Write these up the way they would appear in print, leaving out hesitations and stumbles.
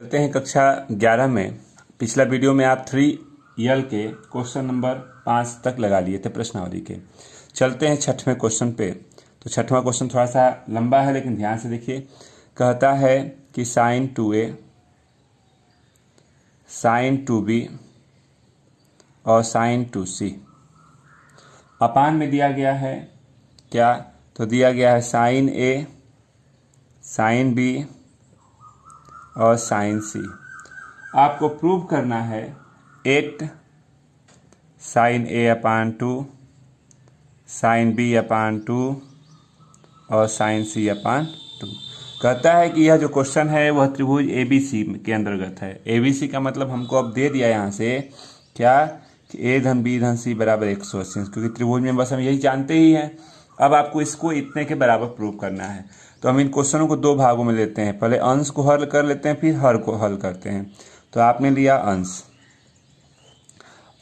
चलते हैं कक्षा 11 में। पिछला वीडियो में आप 3 के क्वेश्चन नंबर 5 तक लगा लिए थे प्रश्नावली के। चलते हैं छठवें क्वेश्चन पे। तो छठवां क्वेश्चन थोड़ा सा लंबा है, लेकिन ध्यान से देखिए। कहता है कि sin 2a, sin 2b और sin 2c अपान में दिया गया है क्या? तो दिया गया है sin a, sin b और sin c। आपको प्रूव करना है 8 sin a upon 2, sin b upon 2 और sin c अपान 2। कहता है कि यह जो क्वेश्चन है वह त्रिभुज ABC के अंतर्गत है। ABC का मतलब हमको अब दे दिया यहाँ से क्या कि a धन b धन c बराबर 180, क्योंकि त्रिभुज में बस हम यही जानते ही हैं। अब आपको इसको इतने के बराबर प्रूव करना है। तो हम इन क्वेश्चनों को दो भागों में लेते हैं, पहले अंश को हल कर लेते हैं, फिर हर को हल करते हैं। तो आपने लिया अंश।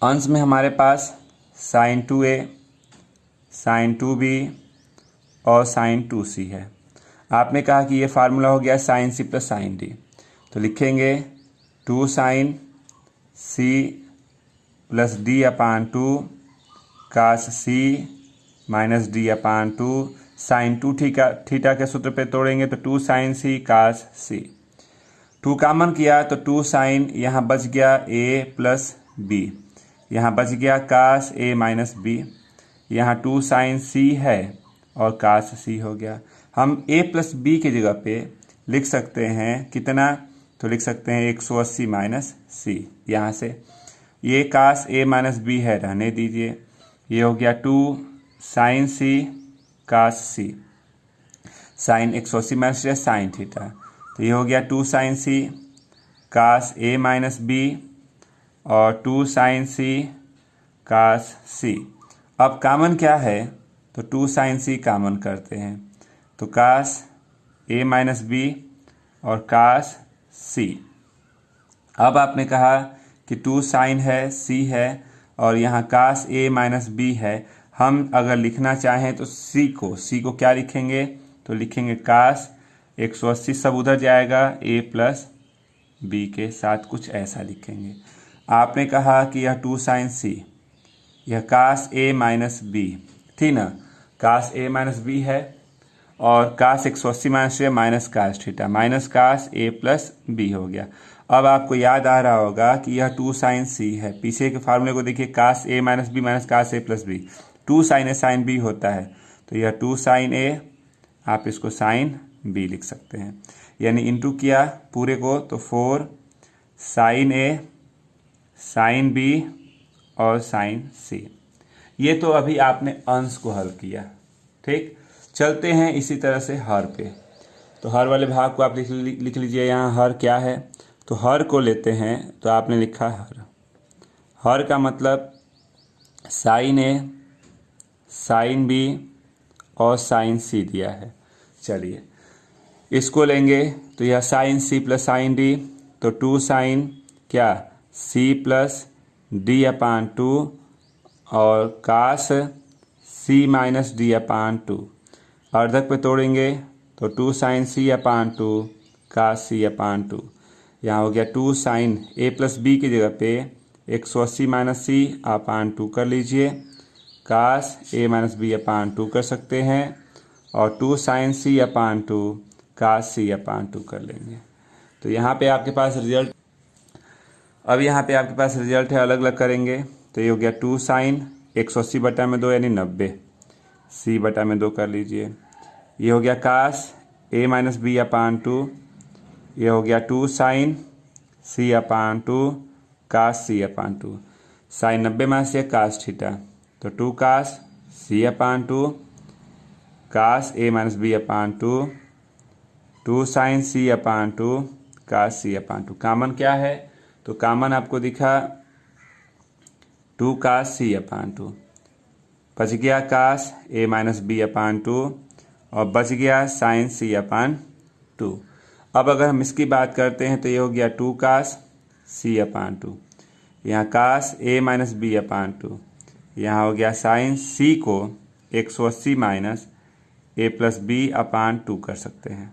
अंश में हमारे पास sin 2a, sin 2b और sin 2c है। आपने कहा कि ये फार्मूला हो गया sin c plus sin d। तो लिखेंगे 2 sin c plus d upon 2 cos c minus d upon 2 sin 2 theta के सूत्र पे तोड़ेंगे तो 2 sin c cos c। 2 कामन किया तो 2 sin, यहाँ बच गया a प्लस b, यहाँ बच गया cos a माइनस b, यहाँ 2 sin c है और cos c हो गया। हम a प्लस b की जगह पे लिख सकते हैं कितना? तो लिख सकते हैं 180 माइनस c। यहाँ से ये cos a माइनस b है, रहने दीजिए। ये हो गया 2 sin c cos c, sine 180 minus sine theta. तो ये हो गया 2 sin c cos a minus b और 2 sin c cos c। अब कामन क्या है? तो 2 sin c कामन करते हैं तो cos a माइनस b और cos c। अब आपने कहा कि 2 sin है, c है और यहाँ cos a माइनस b है। हम अगर लिखना चाहें तो c को क्या लिखेंगे? तो लिखेंगे cos 180, सब उधर जाएगा, a प्लस b के साथ कुछ ऐसा लिखेंगे। आपने कहा कि यह 2 sin c, यह cos a माइनस b थी ना, cos a माइनस b है और cos 180 minus cos theta minus cos a plus b हो गया। अब आपको याद आ रहा होगा कि यह 2 sin c है। पीछे के फार्मूले को देखिए, cos a minus b minus cos a plus b, 2 sin a sin b होता है। तो यह 2 sin a, आप इसको sin b लिख सकते हैं, यानी इंटू किया पूरे को तो 4 sin a sin b और sin c। ये तो अभी आपने अंश को हल किया, ठीक। चलते हैं इसी तरह से हर पे। तो हर वाले भाग को आप लिख लीजिए। यहाँ हर क्या है? तो हर को लेते हैं तो आपने लिखा हर का मतलब sin a sin b और sin c दिया है। चलिए इसको लेंगे तो यह sin c plus sin d, तो 2 sin क्या c प्लस d अपान 2 और cos c minus d upon 2। अर्धक पे तोड़ेंगे तो 2 sin c upon 2 cos c upon 2। यहाँ हो गया 2 sin a प्लस b की जगह पे 180 माइनस c अपान 2 कर लीजिए, cos a minus b upon 2 कर सकते हैं और 2 sin c upon 2 cos c upon 2 कर लेंगे। तो यहाँ पे आपके पास रिजल्ट, अब यहाँ पे आपके पास रिजल्ट है, अलग अलग करेंगे तो ये हो गया 2 sin 180 बटा में 2 यानी 90 c बटा में 2 कर लीजिए। ये हो गया cos a minus b upon 2, ये हो गया 2 sin c upon 2 cos c upon 2, sine 90 minus से cos थीटा, तो 2 cos c upon 2 cos a minus b upon 2 2 sin c upon 2 cos c upon 2। कामन क्या है? तो कामन आपको दिखा 2 cos c अपान 2, बच गया cos a minus b upon 2 और बच गया sin c अपान 2। अब अगर हम इसकी बात करते हैं तो ये हो गया 2 cos c अपान 2, यहाँ cos a minus b upon 2, यहाँ हो गया sin c को 180 minus a plus b upon 2 कर सकते हैं,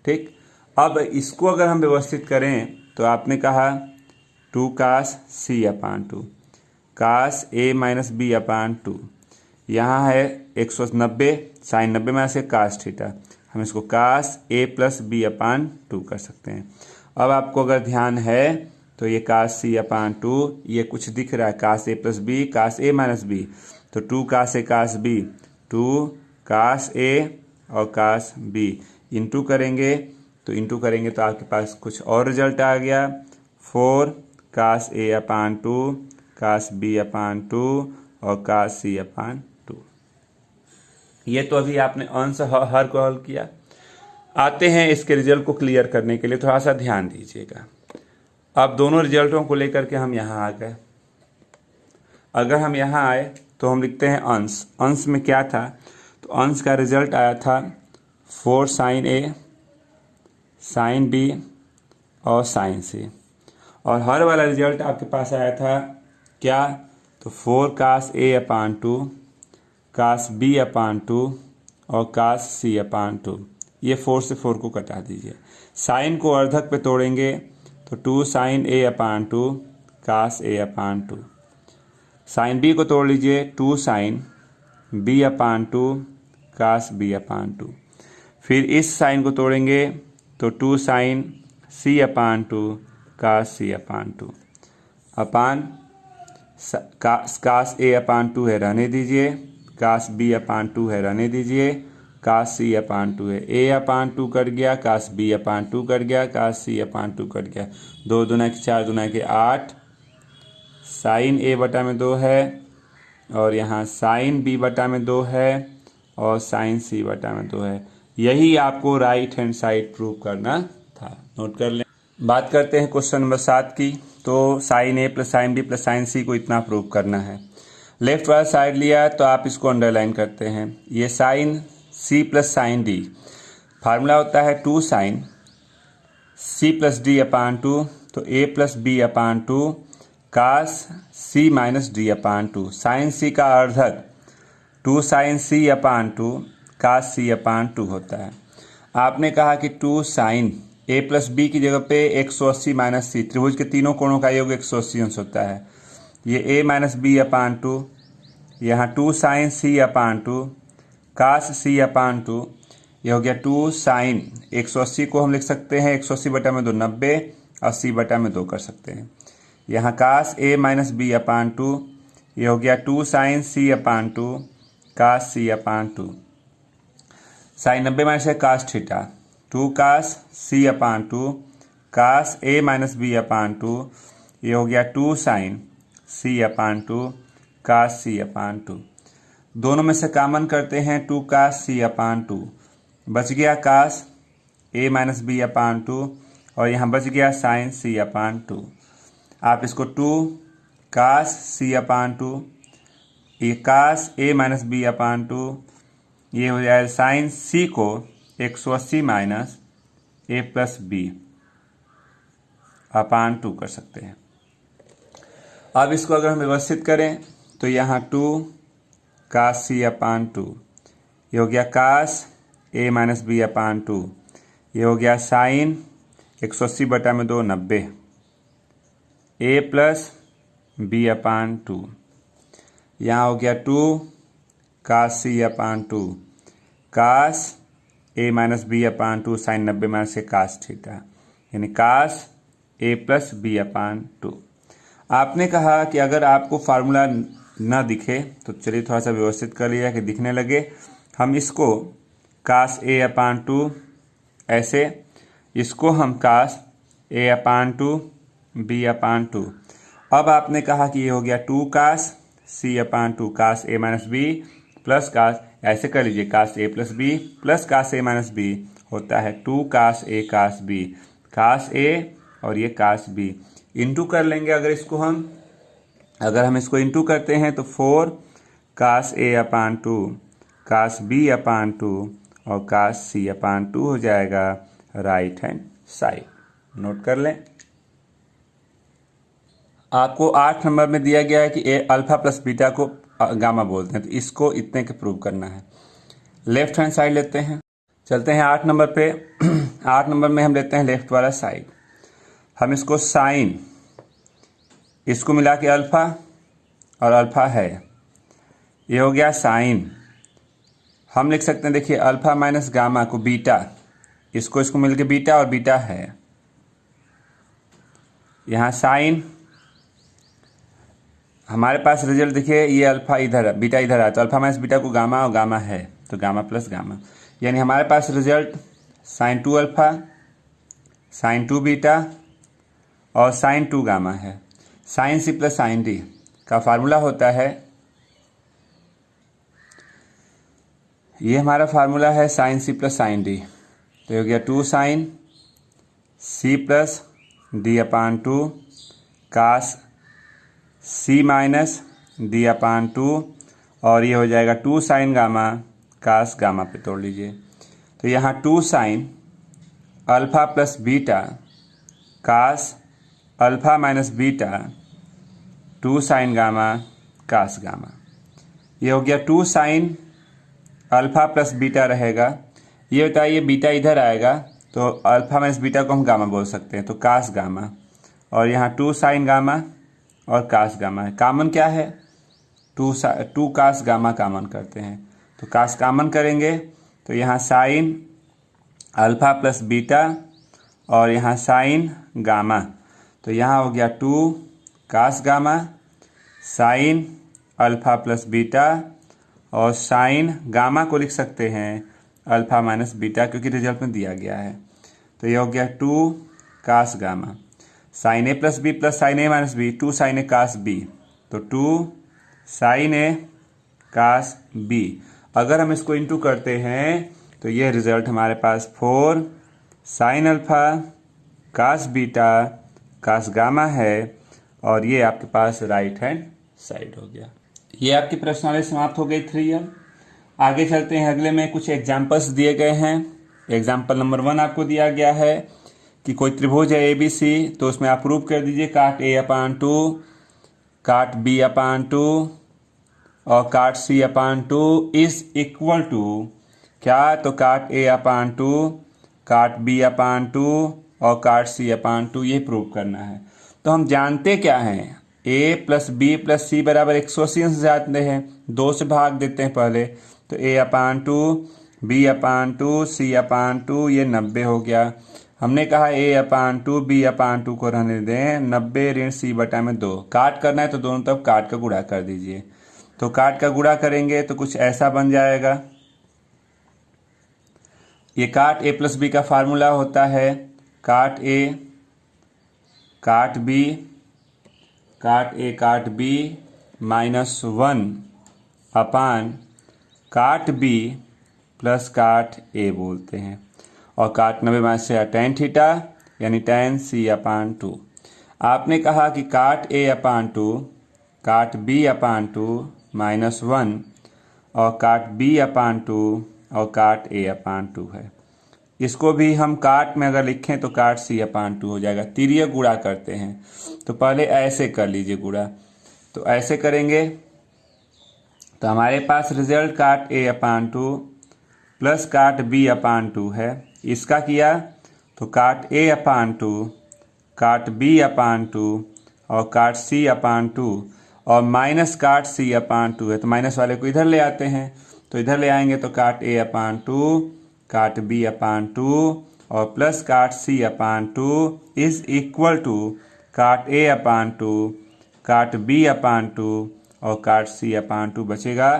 ठीक। अब इसको अगर हम व्यवस्थित करें तो आपने कहा 2 cos c upon 2 cos a minus B upon 2, यहाँ है 190 साइन 90 में से cos थीटा, हम इसको cos a plus B upon 2 कर सकते हैं। अब आपको अगर ध्यान है तो ये cos c अपान 2 ये कुछ दिख रहा है cos a plus B cos a minus B, तो 2 cos a cos b 2 cos a और cos b इंटू करेंगे तो आपके पास कुछ और रिजल्ट आ गया 4 cos a upon 2 cos b upon 2 और cos c अपान 2। ये तो अभी आपने अंश हर को हल किया। आते हैं इसके रिजल्ट को क्लियर करने के लिए, थोड़ा सा ध्यान दीजिएगा। अब दोनों रिजल्टों को लेकर के हम यहाँ आ गए। अगर हम यहाँ आए तो हम लिखते हैं अंश। अंश में क्या था, तो अंश का रिजल्ट आया था 4 साइन a साइन b और साइन c, और हर वाला रिजल्ट आपके पास आया था क्या, तो 4 cos a upon 2 cos b upon 2 और cos c अपान 2। ये 4 से 4 को कटा दीजिए। साइन को अर्धक पे तोड़ेंगे तो 2 sine a upon 2 cos a upon 2। Sine b को तोड़ लीजिए 2 sine b upon 2 cos b upon 2। फिर इस साइन को तोड़ेंगे तो 2 sine c upon 2 cos c upon 2 upon cos a upon 2 है रहने दीजिए, cos b अपान 2 है रहने दीजिए, cos c अपान 2 है, a अपान 2 कट गया, cos b अपान 2 कट गया, cos c अपान 2 कट गया, 2 दूना के 4 दूना के 8, साइन a बटा में 2 है और यहाँ साइन b बटा में 2 है और साइन c बटा में 2 है। यही आपको राइट हैंड साइड प्रूव करना था, नोट कर लें। बात करते हैं क्वेश्चन नंबर 7 की। तो sine a plus sine b plus sine c को इतना प्रूव करना है। लेफ्ट वाला साइड लिया तो आप इसको अंडरलाइन करते हैं। ये sine c plus sine d, formula होता है 2 sine c plus d upon 2, तो a plus b upon 2 cos c minus d upon 2। Sine c का अर्धक 2 sine c upon 2 cos c upon 2 होता है। आपने कहा कि 2 साइन a प्लस बी की जगह पे 180 माइनस सी, त्रिभुज के तीनों कोणों का योग 180 अंश होता है। ये a माइनस बी अपान 2, यहाँ 2 sine c upon 2 cos c upon 2, ये हो गया 2 साइन 180 को हम लिख सकते हैं 180 बटा में 2 90 और c बटा में 2 कर सकते हैं। यहाँ cos a minus B upon 2, ये हो गया 2 sine c upon 2 cos c upon 2। Sine 90 minus है cos theta, 2 cos c upon 2 cos a minus B upon 2, ये हो गया 2 sine c upon 2 cos c upon 2। दोनों में से कॉमन करते हैं 2 cos c अपान 2, बच गया cos a minus B upon 2 और यहाँ बच गया साइन c अपान 2। आप इसको 2 cos c अपान 2, ये cos a minus B upon 2, ये हो जाए साइन c को 180 minus a plus B upon 2 कर सकते हैं। अब इसको अगर हम व्यवस्थित करें तो यहाँ 2 cos c अपान 2, ये हो गया cos a minus B upon 2, ये हो गया साइन 180 बटा में 2 90 a प्लस बी अपान 2, यहाँ हो गया 2 cos c upon 2 cos a minus B upon 2 sine 90 minus से cos थीटा, यानी cos a plus B upon 2। आपने कहा कि अगर आपको फार्मूला ना दिखे तो चलिए थोड़ा सा व्यवस्थित कर लिया कि दिखने लगे। हम इसको cos a अपान 2 ऐसे, इसको हम cos a upon 2 b upon 2। अब आपने कहा कि ये हो गया 2 cos c upon 2 cos a minus B plus cos, ऐसे कर लीजिए cos a plus B plus cos a minus B होता है 2 cos a cos b, cos a और ये cos b इंटू कर लेंगे। अगर हम इसको इंटू करते हैं तो 4 cos a upon 2 cos b upon 2 और cos c अपान 2 हो जाएगा राइट हैंड साइड। नोट कर लें। आपको 8 नंबर में दिया गया है कि ए अल्फा प्लस बीटा को गामा बोलते हैं, तो इसको इतने के प्रूव करना है। लेफ्ट हैंड साइड लेते हैं, चलते हैं 8 नंबर पे। 8 नंबर में हम लेते हैं लेफ्ट वाला साइड। हम इसको साइन, इसको मिला के अल्फ़ा और अल्फ़ा है, ये हो गया साइन। हम लिख सकते हैं, देखिए अल्फ़ा माइनस गामा को बीटा, इसको मिल के बीटा और बीटा है। यहाँ साइन, हमारे पास रिजल्ट देखिए ये अल्फ़ा इधर है, बीटा इधर है, तो अल्फ़ा माइनस बीटा को गामा और गामा है तो गामा प्लस गामा, यानी हमारे पास result sine 2 alpha, sine 2 beta और साइन 2 गामा है। Sine C plus sine D का फार्मूला होता है, ये हमारा फार्मूला है sine C plus sine D, तो हो गया 2 sine C plus D upon 2 cos C minus D upon 2, और ये हो जाएगा 2 साइन गामा कास गामा पे तोड़ लीजिए। तो यहाँ 2 sine alpha plus beta cos alpha minus beta 2 sine gamma cos gamma, ये हो गया 2 साइन अल्फ़ा प्लस बीटा रहेगा। ये बताइए बीटा इधर आएगा तो अल्फ़ा माइनस बीटा को हम गामा बोल सकते हैं, तो कास गामा, और यहाँ 2 साइन गामा और कास गामा है। कामन क्या है, 2 कास गामा कामन करते हैं, तो कास कामन करेंगे तो यहाँ साइन अल्फ़ा प्लस बीटा और यहाँ साइन गामा, तो यहाँ हो गया 2 cos gamma sine alpha plus beta, और साइन गामा को लिख सकते हैं अल्फ़ा माइनस बीटा, क्योंकि रिजल्ट में दिया गया है। तो ये हो गया 2 cos gamma sine A plus B plus sine A minus B, 2 sine A cos B, तो 2 साइन ए कास बी। अगर हम इसको इंटू करते हैं तो ये रिजल्ट हमारे पास 4 साइन अल्फ़ा कास बीटा कास गामा है, और ये आपके पास राइट हैंड साइड हो गया। ये आपकी प्रश्नावली समाप्त हो गई 3M। आगे चलते हैं, अगले में कुछ एग्जाम्पल्स दिए गए हैं। एग्जाम्पल नंबर 1 आपको दिया गया है कि कोई त्रिभुज है ABC, तो उसमें आप प्रूव कर दीजिए काट A upon 2, cot B upon 2 और cot C upon 2 is equal to क्या, तो काट A upon 2, cot B upon 2 और काट C अपान 2, ये प्रूव करना है। तो हम जानते क्या हैं, A plus B plus C बराबर 180 से जानते हैं, 2 से भाग देते हैं पहले, तो A upon 2 B upon 2 C upon 2, ये 90 हो गया। हमने कहा A अपान 2 B अपान 2 को रहने दें, 90 ऋण C बटा में 2, काट करना है तो दोनों तरफ काट का गुणा कर दीजिए। तो काट का गुणा करेंगे तो कुछ ऐसा बन जाएगा, ये काट A प्लस बी का फार्मूला होता है काट A काट B काट A काट B माइनस 1 अपान काट B प्लस काट A बोलते हैं, और काट 90 माइनस से tan थीटा यानी tan C अपान 2। आपने कहा कि काट A upon 2 cot B upon 2 minus 1 और काट B अपान 2 और काट A अपान 2 है। इसको भी हम काट में अगर लिखें तो काट C अपान 2 हो जाएगा। तिर्यक गुणा करते हैं तो पहले ऐसे कर लीजिए गुणा, तो ऐसे करेंगे तो हमारे पास रिजल्ट काट A अपान 2 प्लस काट B अपान 2 है। इसका किया तो काट A upon 2 cot B upon 2 और काट C अपान 2 और माइनस काट C अपान 2 है, तो माइनस वाले को इधर ले आते हैं, तो इधर ले आएंगे तो काट A upon 2 cot B upon 2 और plus cot C upon 2 is equal to cot A upon 2 cot B upon 2 और काट C अपान 2 बचेगा।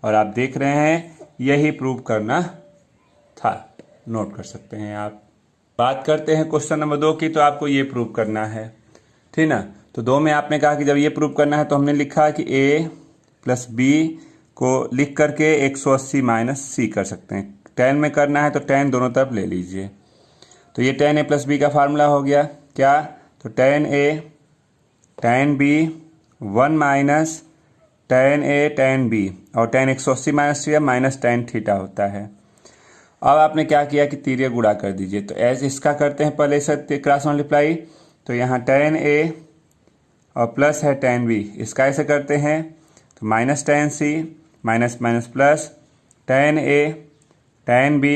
और आप देख रहे हैं यही प्रूव करना था, नोट कर सकते हैं आप। बात करते हैं क्वेश्चन नंबर 2 की, तो आपको ये प्रूव करना है, ठीक ना। तो 2 में आपने कहा कि जब ये प्रूव करना है तो हमने लिखा कि A प्लस B को लिख करके 180 माइनस C कर सकते हैं। tan में करना है तो tan दोनों तरफ ले लीजिए, तो ये tan A प्लस B का फार्मूला हो गया क्या, तो tan A tan B 1 minus tan A tan B, और tan 180 minus theta minus tan theta होता है। अब आपने क्या किया कि तिर्यक गुणा कर दीजिए, तो एज इसका करते हैं पहले इसे क्रॉस मल्टीप्लाई, तो यहाँ tan A और प्लस है tan B, इसका ऐसे करते हैं तो minus tan C minus minus plus tan A tan B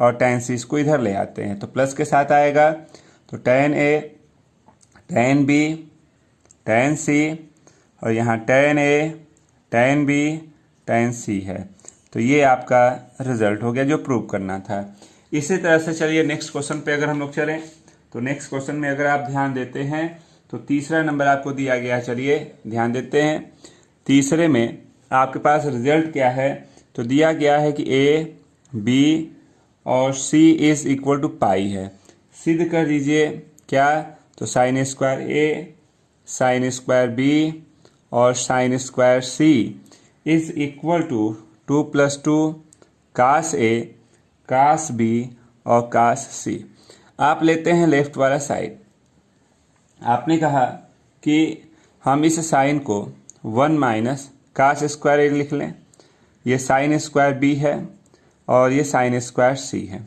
और tan c इसको इधर ले आते हैं तो प्लस के साथ आएगा, तो tan a tan b tan c और यहाँ tan a tan b tan c है। तो ये आपका रिजल्ट हो गया जो प्रूव करना था। इसी तरह से चलिए नेक्स्ट क्वेश्चन पे अगर हम लोग चलें तो नेक्स्ट क्वेश्चन में अगर आप ध्यान देते हैं तो तीसरा नंबर आपको दिया गया है। चलिए ध्यान देते हैं, तीसरे में आपके पास रिजल्ट क्या है, तो दिया गया है कि a b और c is equal to pi है। सिद्ध कर दीजिए क्या, तो sine square a sine square b और sine square c is equal to 2 + 2 cos a cos b और कास c। आप लेते हैं लेफ्ट वाला साइड। आपने कहा कि हम इस साइन को 1 - कास स्क्वायर a लिख लें, ये साइन स्क्वायर b है और ये साइन स्क्वायर c है।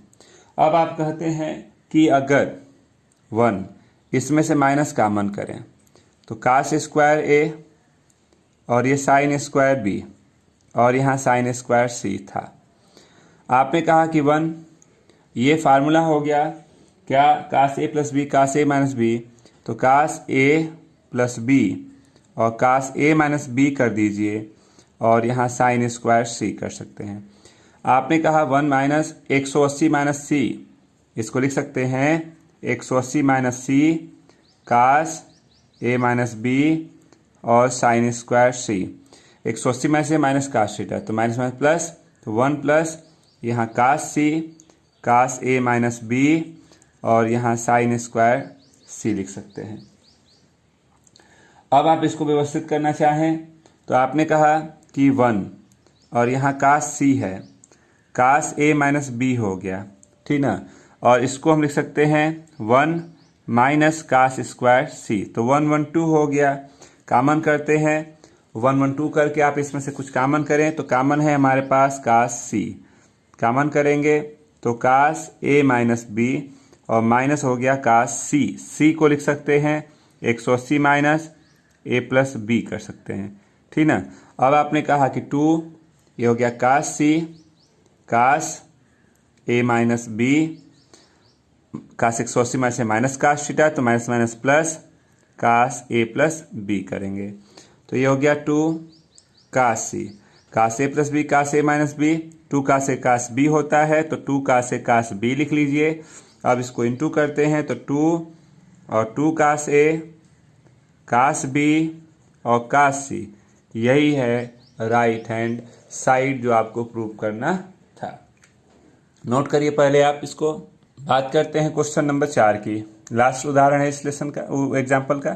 अब आप कहते हैं कि अगर 1 इसमें से माइनस कॉमन करें तो कास स्क्वायर a और ये साइन स्क्वायर b और यहाँ साइन स्क्वायर c था। आपने कहा कि 1 ये फार्मूला हो गया क्या, कास a + b cos a - b, तो कास a + b और कास a - b कर दीजिए और यहाँ साइन स्क्वायर c कर सकते हैं। आपने कहा 1 - 180 - c, इसको लिख सकते हैं 180 - c कास a - b और साइन स्क्वायर c। 180 में से माइनस कास थीटा, तो माइनस माइनस प्लस, तो 1 प्लस यहाँ कास c कास a - b और यहाँ साइन स्क्वायर c लिख सकते हैं। अब आप इसको व्यवस्थित करना चाहें तो आपने कहा कि 1 और यहाँ कास c है, कास a - b हो गया, ठीक ना, और इसको हम लिख सकते हैं 1 - कास स्क्वायर c, तो 1 1 2 हो गया। कॉमन करते हैं, 1 1 2 करके आप इसमें से कुछ कॉमन करें तो कॉमन है हमारे पास कास c। कॉमन करेंगे तो कास a - b और माइनस हो गया कास c। c को लिख सकते हैं 180 - a + b कर सकते हैं, ठीक ना। अब आपने कहा कि 2 ये हो गया कास c कास a - b, कास 180 में से माइनस कास थीटा, तो minus minus plus cos a + b करेंगे, तो ये हो गया 2 कास c cos a + b cos a - b, 2 cos a cos b होता है तो 2 कास a कास b लिख लीजिए। अब इसको इंटू करते हैं तो 2 और 2 कास a कास b और कास c, यही है राइट हैंड साइड जो आपको प्रूव करना था। नोट करिए पहले आप इसको। बात करते हैं क्वेश्चन नंबर 4 की, लास्ट उदाहरण है इस लेसन का, एग्जाम्पल का।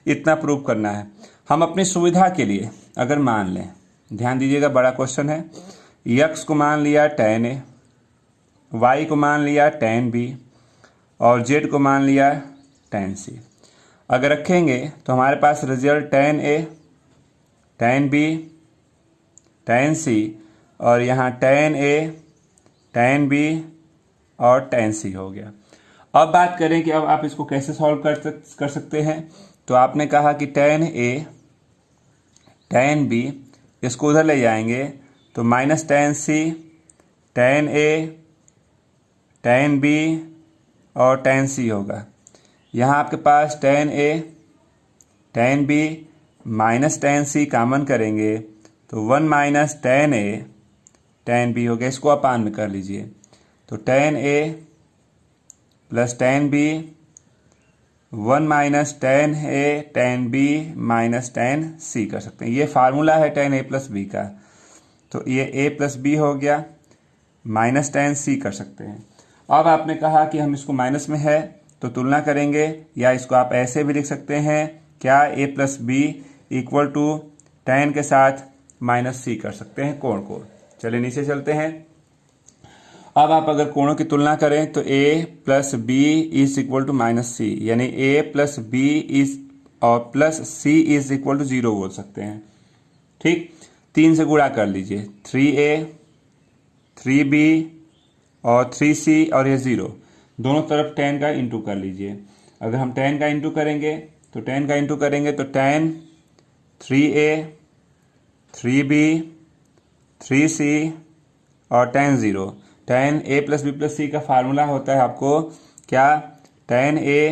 इतना प्रूव करना है। हम अपनी सुविधा के लिए अगर मान लें, ध्यान दीजिएगा बड़ा क्वेश्चन है, x को मान लिया tan a, y को मान लिया tan b और z को मान लिया tan c। अगर रखेंगे तो हमारे पास result tan a tan b tan c और यहाँ tan a tan b और tan c हो गया। अब बात करें कि अब आप इसको कैसे सॉल्व कर सकते हैं, तो आपने कहा कि tan a tan b, इसको उधर ले जाएंगे तो minus tan c tan a tan b और tan c होगा। यहाँ आपके पास tan a tan b minus tan c common करेंगे तो 1 - tan a tan b हो गया। इसको अपान में कर लीजिए तो tan a + tan b 1 - tan a tan b - tan c कर सकते हैं। ये फार्मूला है tan a + b का, तो ये a + b हो गया माइनस tan c कर सकते हैं। अब आपने कहा कि हम इसको माइनस में है तो तुलना करेंगे, या इसको आप ऐसे भी लिख सकते हैं क्या, a + b = tan के साथ -c कर सकते हैं कोण को। चलिए नीचे चलते हैं। अब आप अगर कोणों की तुलना करें तो a + b = -c, यानी a + b और +c = 0 बोल सकते हैं। ठीक, 3 से गुणा कर लीजिए, 3a 3b और 3c और ये 0, दोनों तरफ tan का इंटू कर लीजिए। अगर हम tan का इंटू करेंगे तो tan 3a 3b 3c और tan 0, tan a plus B plus C का फार्मूला होता है आपको क्या, tan a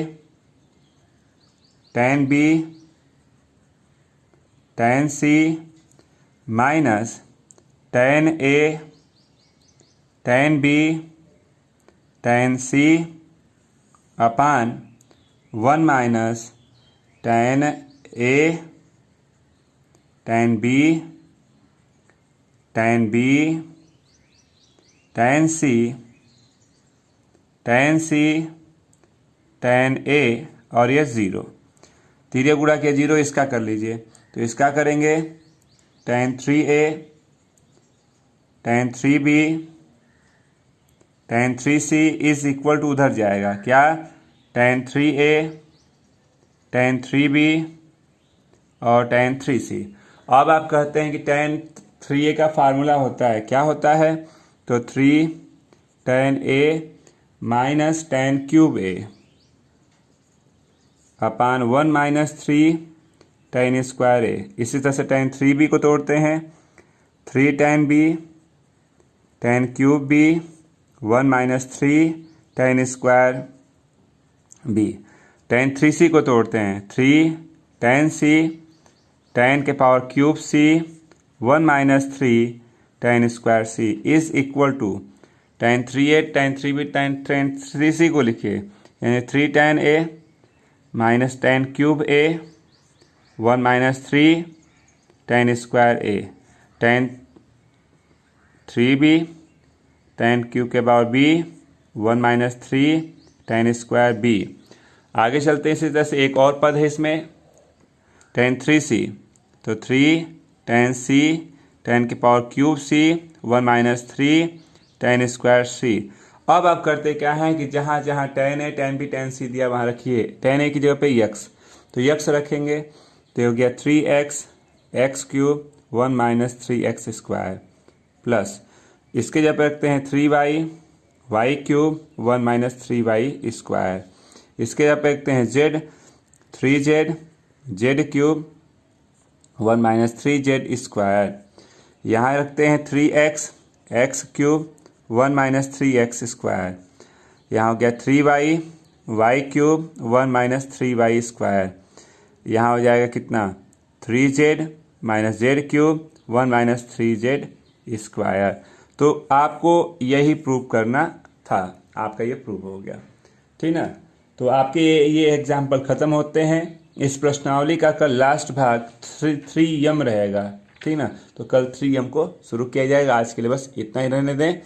tan b tan c minus tan a tan b tan c upon 1 minus tan a tan b tan b tan c tan c tan a और ये 0, तीरे गुणा किया 0, इसका कर लीजिए। तो इसका करेंगे tan 3a tan 3b tan 3c is equal to उधर जाएगा क्या, tan 3a tan 3b और tan 3c। अब आप कहते हैं कि tan 3a का फार्मूला होता है, क्या होता है, तो 3 tan a minus tan cube a upon 1 minus 3 tan square a। इसी तरह से tan 3b को तोड़ते हैं, 3 tan b tan cube b 1 minus 3 tan square b। tan 3c को तोड़ते हैं, 3 tan c tan के power cube c 1 minus 3 tan square c is equal to tan 3a tan 3b tan 3c को लिखिए, यानी 3 tan a minus tan cube a 1 minus 3 tan square a tan 3b tan cube के power b 1 minus 3 tan square b। आगे चलते हैं, इसी तरह से एक और पद है इसमें tan 3c, तो 3 tan c tan के power cube c 1 minus 3 tan square c। अब आप करते क्या हैं कि जहाँ जहाँ tan a tan b tan c दिया वहाँ रखिए, tan a की जगह पे x, तो x रखेंगे तो हो गया 3x x cube 1 minus 3x square plus इसके जगह पे रखते हैं 3y y cube 1 minus 3y square. इसके जगह पे रखते हैं z 3z z cube 1 minus 3z square. यहाँ रखते हैं 3x x cube 1 minus 3x square. यहाँ हो गया 3y y cube 1 minus 3y square. यहाँ हो जाएगा कितना 3z minus z cube 1 minus 3z square. तो आपको यही प्रूव करना था, आपका ये प्रूव हो गया, ठीक ना। तो आपके ये एग्जाम्पल ख़त्म होते हैं। इस प्रश्नावली का कल लास्ट भाग 3M रहेगा, ठीक ना। तो कल 3M को शुरू किया जाएगा। आज के लिए बस इतना ही रहने दें।